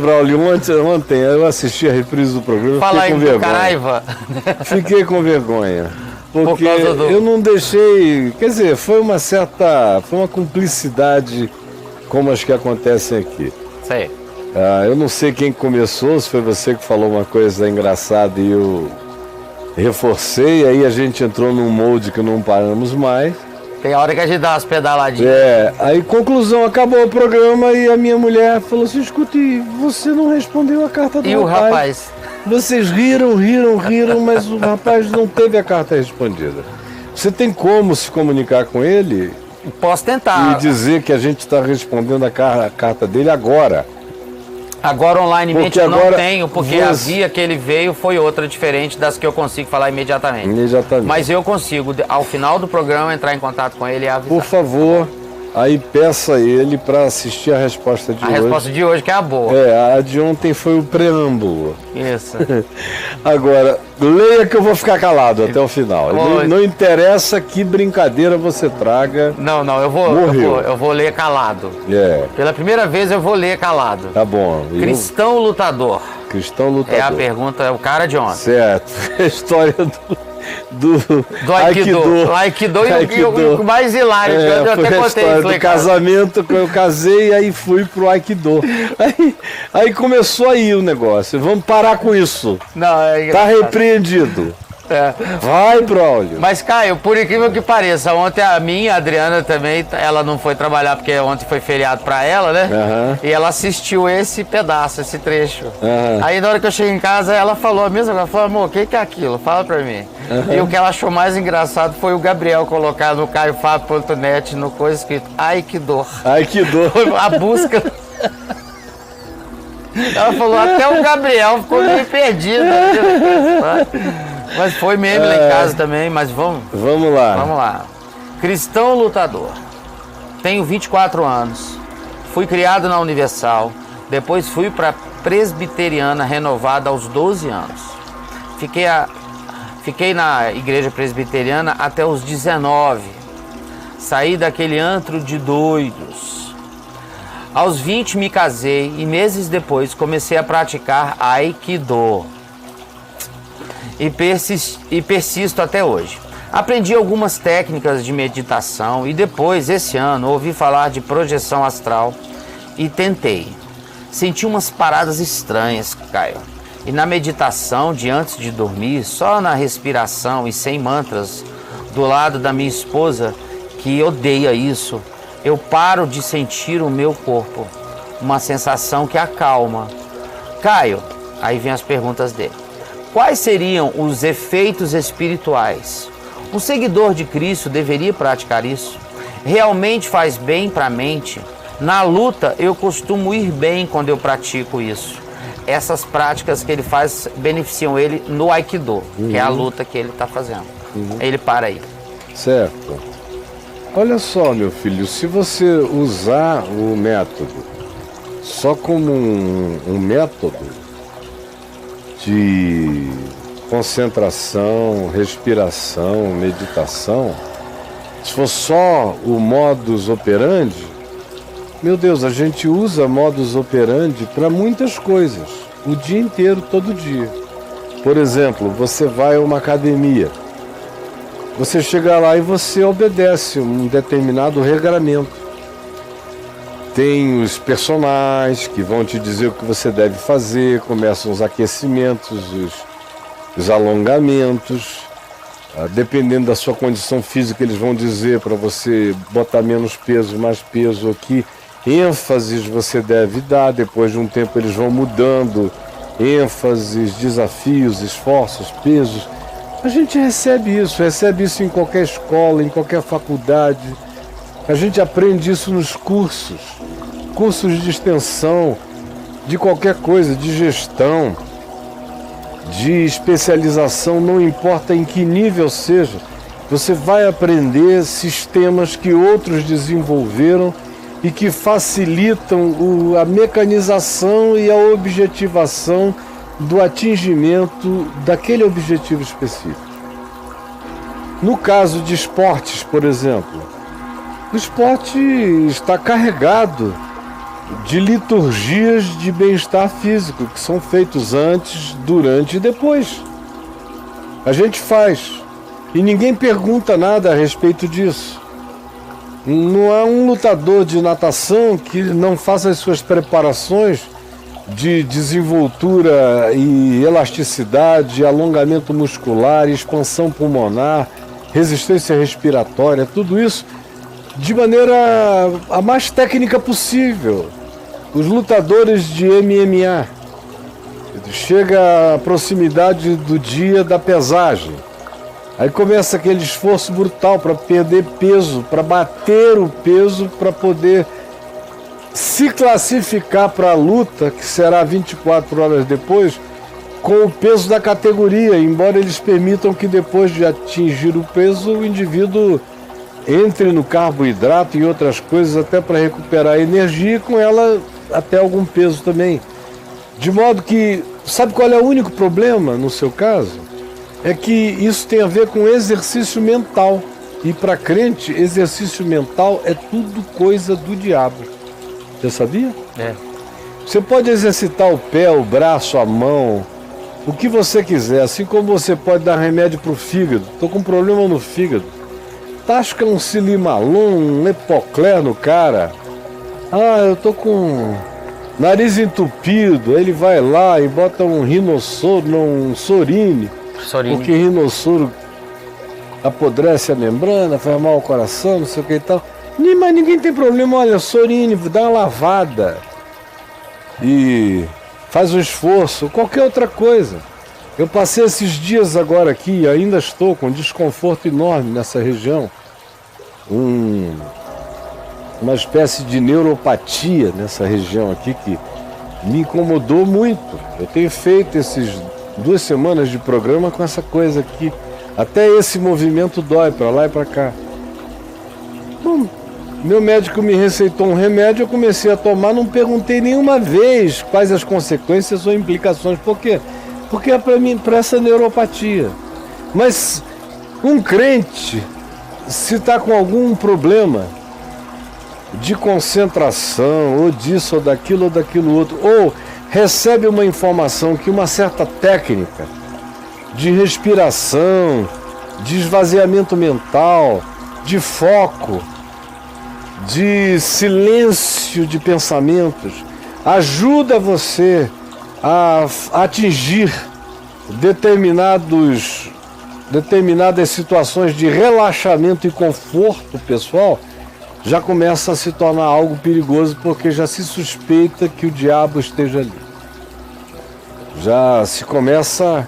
Braulio, ontem eu assisti a reprise do programa. Fala aí, fiquei com vergonha. Caraiva. Fiquei com vergonha. Porque Por causa do... eu não deixei. Quer dizer, foi uma cumplicidade como as que acontecem aqui. Sei. Eu não sei quem começou, se foi você que falou uma coisa engraçada e eu reforcei, aí a gente entrou num molde que não paramos mais. Tem hora que a gente dá umas pedaladinhas. Aí conclusão, acabou o programa e a minha mulher falou assim, escute, você não respondeu a carta do E rapaz. o rapaz? Vocês riram, mas o rapaz não teve a carta respondida. Você tem como se comunicar com ele? Posso tentar. E dizer que a gente está respondendo a carta dele agora. Agora onlinemente eu não tenho, porque a você... via que ele veio foi outra diferente das que eu consigo falar imediatamente. Mas eu consigo, ao final do programa, entrar em contato com ele e avisar. Por favor, aí peça ele para assistir a resposta de hoje. A resposta de hoje que é a boa. A de ontem foi o preâmbulo. Isso. Agora, leia que eu vou ficar calado até o final. Não interessa que brincadeira você traga. Não, eu vou ler calado. Pela primeira vez eu vou ler calado. Tá bom. Cristão lutador. Cristão lutador. É a pergunta, é o cara de ontem. Certo. A história do Aikido e o mais hilário, eu até contei isso. Do casamento que eu casei e aí fui pro Aikido. Aí começou aí o negócio. Vamos parar com isso. Não, tá repreendido. Vai, Braulio. Mas, Caio, por incrível que pareça, ontem a Adriana também, ela não foi trabalhar porque ontem foi feriado pra ela, né? E ela assistiu esse pedaço, esse trecho. Aí na hora que eu cheguei em casa, ela falou a mesma coisa. Falou, amor, o que é aquilo? Fala pra mim. E o que ela achou mais engraçado foi o Gabriel colocar no caiofab.net no coisa escrito Aikido. Aikido. A busca... Ela falou, até o Gabriel ficou meio perdido. Mas foi meme lá em casa também, mas vamos lá. Vamos lá. Cristão lutador. Tenho 24 anos. Fui criado na Universal. Depois fui para Presbiteriana Renovada aos 12 anos. Fiquei na igreja presbiteriana até os 19. Saí daquele antro de doidos. Aos 20 me casei e meses depois comecei a praticar Aikido. E persisto até hoje. Aprendi algumas técnicas de meditação e depois, esse ano, ouvi falar de projeção astral e tentei. Senti umas paradas estranhas, Caio. E na meditação de antes de dormir, só na respiração e sem mantras, do lado da minha esposa, que odeia isso, eu paro de sentir o meu corpo. Uma sensação que acalma. Caio, aí vem as perguntas dele. Quais seriam os efeitos espirituais? Um seguidor de Cristo deveria praticar isso? Realmente faz bem para a mente? Na luta, eu costumo ir bem quando eu pratico isso. Essas práticas que ele faz beneficiam ele no Aikido, que é a luta que ele está fazendo. Ele para aí. Certo. Olha só, meu filho, se você usar o método só como um método de concentração, respiração, meditação, se for só o modus operandi, meu Deus, a gente usa modus operandi para muitas coisas, o dia inteiro, todo dia. Por exemplo, você vai a uma academia, você chega lá e você obedece um determinado regramento. Tem os personagens que vão te dizer o que você deve fazer, começam os aquecimentos, os alongamentos. Dependendo da sua condição física, eles vão dizer para você botar menos peso, mais peso aqui. ênfases você deve dar, depois de um tempo eles vão mudando, ênfases, desafios, esforços, pesos. A gente recebe isso em qualquer escola, em qualquer faculdade. A gente aprende isso nos cursos de extensão, de qualquer coisa, de gestão, de especialização, não importa em que nível seja, você vai aprender sistemas que outros desenvolveram e que facilitam a mecanização e a objetivação do atingimento daquele objetivo específico. No caso de esportes, por exemplo, o esporte está carregado de liturgias de bem-estar físico, que são feitos antes, durante e depois. A gente faz. E ninguém pergunta nada a respeito disso. Não há um lutador de natação que não faça as suas preparações de desenvoltura e elasticidade, alongamento muscular, expansão pulmonar, resistência respiratória, tudo isso de maneira a mais técnica possível. Os lutadores de MMA, chega à proximidade do dia da pesagem, aí começa aquele esforço brutal para perder peso, para bater o peso, para poder se classificar para a luta, que será 24 horas depois, com o peso da categoria, embora eles permitam que depois de atingir o peso, o indivíduo entre no carboidrato e outras coisas até para recuperar a energia e com ela até algum peso também. De modo que, sabe qual é o único problema no seu caso? É que isso tem a ver com exercício mental. E para crente, exercício mental é tudo coisa do diabo. Você sabia? É. Você pode exercitar o pé, o braço, a mão, o que você quiser, assim como você pode dar remédio para o fígado. Estou com um problema no fígado. Tasca um Silimalum, um Epocler no cara. Ah, eu tô com nariz entupido. Ele vai lá e bota um rinossoro, um sorine. Porque rinossoro apodrece a membrana, faz mal ao coração, não sei o que e tal. Mas ninguém tem problema, olha, sorine, dá uma lavada. E faz um esforço, qualquer outra coisa. Eu passei esses dias agora aqui, ainda estou com um desconforto enorme nessa região. Uma espécie de neuropatia nessa região aqui que me incomodou muito. Eu tenho feito esses 2 semanas de programa com essa coisa aqui. Até esse movimento dói para lá e para cá. Bom, meu médico me receitou um remédio, eu comecei a tomar, não perguntei nenhuma vez quais as consequências ou implicações. Por quê? Porque é para essa neuropatia. Mas um crente, se está com algum problema de concentração, ou disso, ou daquilo outro, ou recebe uma informação que uma certa técnica de respiração, de esvaziamento mental, de foco, de silêncio de pensamentos, ajuda você a atingir determinadas situações de relaxamento e conforto pessoal, já começa a se tornar algo perigoso, porque já se suspeita que o diabo esteja ali. Já se começa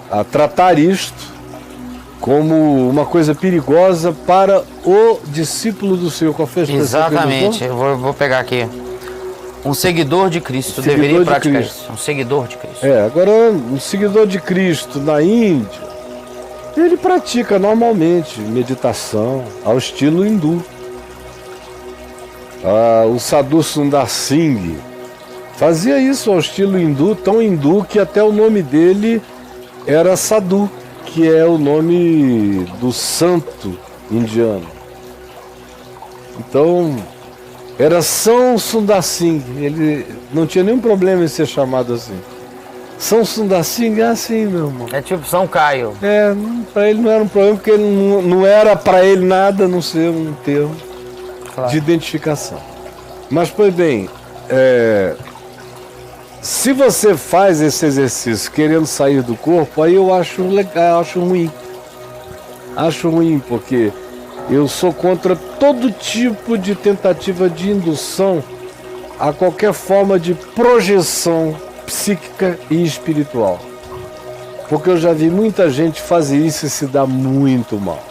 a tratar isto como uma coisa perigosa para o discípulo do Senhor. Qual foi a expressão? Exatamente, eu vou pegar aqui. Um seguidor de Cristo deveria praticar isso. Um seguidor de Cristo. Agora, um seguidor de Cristo na Índia, ele pratica normalmente meditação ao estilo hindu. O Sadhu Sundar Singh fazia isso ao estilo hindu, tão hindu que até o nome dele era Sadhu, que é o nome do santo indiano. Então, era São Sundar Singh, ele não tinha nenhum problema em ser chamado assim. São Sundar Singh é assim, meu irmão. É tipo São Caio. Para ele não era um problema, porque ele não era para ele nada a não ser um termo de identificação. Mas, pois bem, se você faz esse exercício querendo sair do corpo, aí eu acho legal, acho ruim. Acho ruim, porque eu sou contra todo tipo de tentativa de indução a qualquer forma de projeção psíquica e espiritual. Porque eu já vi muita gente fazer isso e se dá muito mal.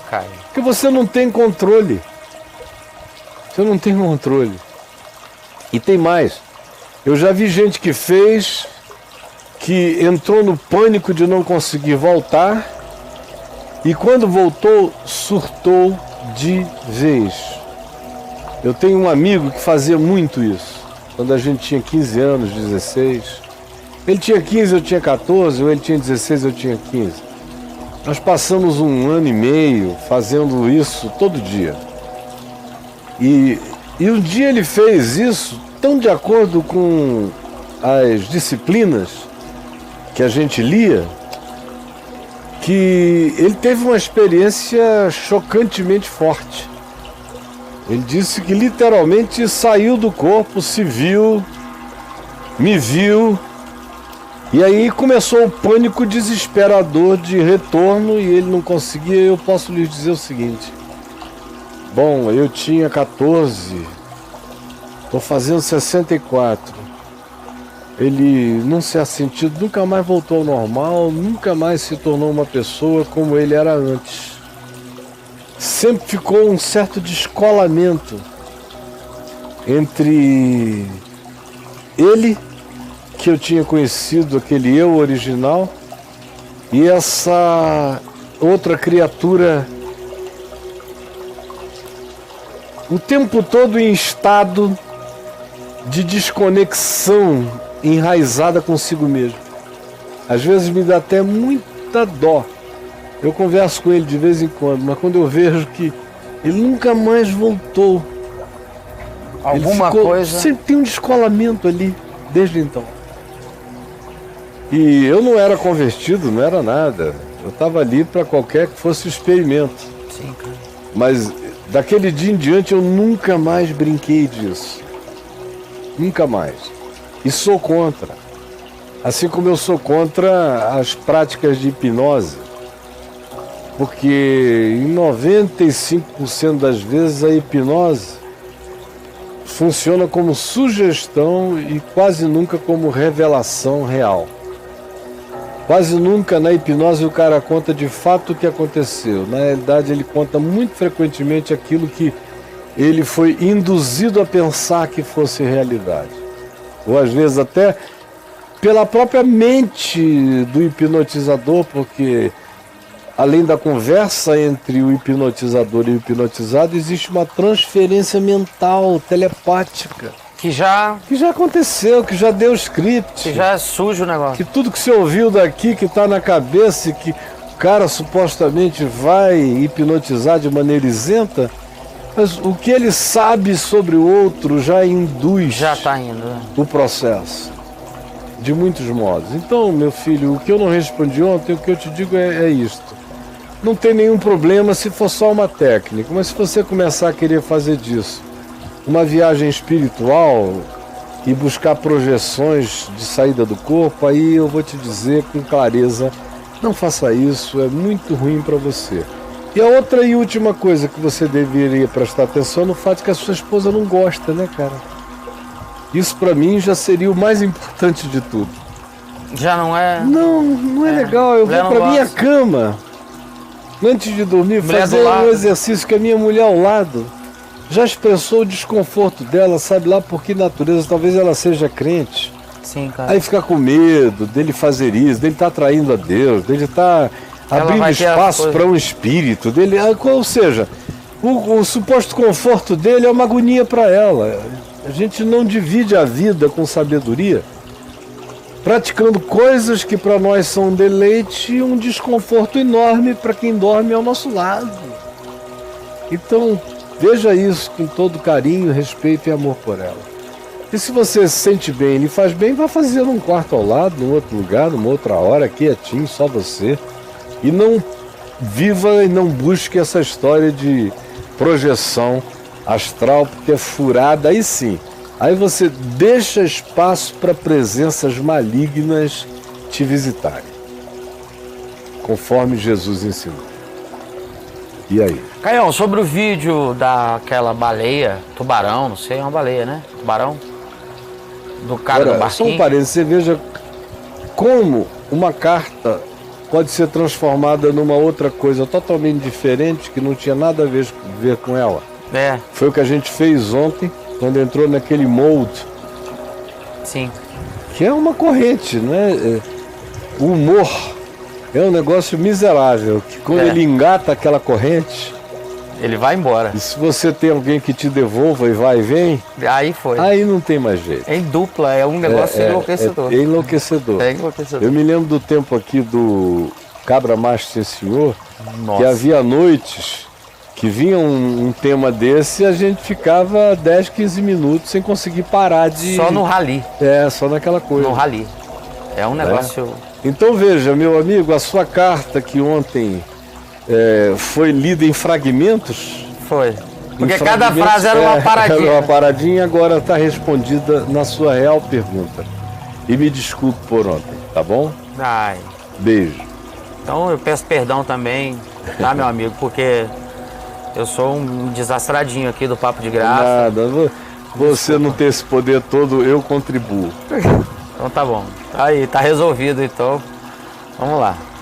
Cara. Porque você não tem controle. Você não tem controle. E tem mais. Eu já vi gente que fez, que entrou no pânico de não conseguir voltar, e quando voltou, surtou de vez. Eu tenho um amigo que fazia muito isso, quando a gente tinha 15 anos, 16. Ele tinha 15, eu tinha 14, ou ele tinha 16, eu tinha 15. Nós passamos 1 ano e meio fazendo isso todo dia. E um dia ele fez isso tão de acordo com as disciplinas que a gente lia, que ele teve uma experiência chocantemente forte. Ele disse que literalmente saiu do corpo, se viu, me viu, e aí começou o pânico desesperador de retorno e ele não conseguia. Eu posso lhes dizer o seguinte: bom, eu tinha 14, estou fazendo 64. Ele não se assentiu, nunca mais voltou ao normal, nunca mais se tornou uma pessoa como ele era antes. Sempre ficou um certo descolamento entre ele, que eu tinha conhecido, aquele eu original, e essa outra criatura, o tempo todo em estado de desconexão, enraizada consigo mesmo. Às vezes me dá até muita dó. Eu converso com ele de vez em quando, mas quando eu vejo que ele nunca mais voltou, Alguma coisa... Sempre tem um descolamento ali, desde então. E eu não era convertido, não era nada. Eu estava ali para qualquer que fosse o experimento. Sim, cara. Mas daquele dia em diante eu nunca mais brinquei disso. Nunca mais. E sou contra. Assim como eu sou contra as práticas de hipnose. Porque em 95% das vezes a hipnose funciona como sugestão e quase nunca como revelação real. Quase nunca na hipnose o cara conta de fato o que aconteceu. Na realidade ele conta muito frequentemente aquilo que ele foi induzido a pensar que fosse realidade. Ou às vezes até pela própria mente do hipnotizador, porque além da conversa entre o hipnotizador e o hipnotizado, existe uma transferência mental, telepática. Que já aconteceu, que já deu script. Que já é sujo o negócio. Que tudo que você ouviu daqui, que está na cabeça, e que o cara supostamente vai hipnotizar de maneira isenta, mas o que ele sabe sobre o outro já induz. Já está indo, né? O processo. De muitos modos. Então, meu filho, o que eu não respondi ontem, o que eu te digo é isto. Não tem nenhum problema se for só uma técnica, mas se você começar a querer fazer disso uma viagem espiritual e buscar projeções de saída do corpo, aí eu vou te dizer com clareza, não faça isso, é muito ruim para você. E a outra e última coisa que você deveria prestar atenção no fato que a sua esposa não gosta, né, cara? Isso para mim já seria o mais importante de tudo. Já não é? Não é legal. Eu vou para minha cama antes de dormir, fazer um exercício que a minha mulher ao lado já expressou o desconforto dela, sabe lá por que natureza, talvez ela seja crente. Sim, cara. Aí fica com medo dele fazer isso, dele estar traindo a Deus, dele estar abrindo espaço para um espírito dele, ou seja, o suposto conforto dele é uma agonia para ela. A gente não divide a vida com sabedoria, praticando coisas que para nós são um deleite e um desconforto enorme para quem dorme ao nosso lado. Então, veja isso com todo carinho, respeito e amor por ela. E se você se sente bem e lhe faz bem, vá fazer num quarto ao lado, num outro lugar, numa outra hora, quietinho, só você. E não viva e não busque essa história de projeção astral, porque é furada, aí sim. Aí você deixa espaço para presenças malignas te visitarem, conforme Jesus ensinou. E aí? Caião, sobre o vídeo daquela baleia, tubarão, não sei, é uma baleia, né? Tubarão? Do cara do barquinho. Só um parênteses, você veja como uma carta pode ser transformada numa outra coisa totalmente diferente, que não tinha nada a ver com ela. É. Foi o que a gente fez ontem, quando entrou naquele molde. Sim. Que é uma corrente, né? O humor é um negócio miserável, que quando ele engata aquela corrente, ele vai embora. E se você tem alguém que te devolva e vai e vem, aí foi. Aí não tem mais jeito. É em dupla, é um negócio enlouquecedor. É enlouquecedor. É enlouquecedor. Eu me lembro do tempo aqui do Cabra Macho Sim Senhor, Nossa. que havia noites Que vinha um tema desse e a gente ficava 10, 15 minutos sem conseguir parar de... Só no rally. Só naquela coisa. No rally. É um negócio... Então veja, meu amigo, a sua carta que ontem foi lida em fragmentos... Foi. Porque cada frase era uma paradinha. Era uma paradinha, agora está respondida na sua real pergunta. E me desculpe por ontem, tá bom? Ai. Beijo. Então eu peço perdão também, tá, meu amigo? Porque eu sou um desastradinho aqui do Papo de Graça. Nada, você não tem esse poder todo, eu contribuo. Então tá bom. Aí, tá resolvido então. Vamos lá.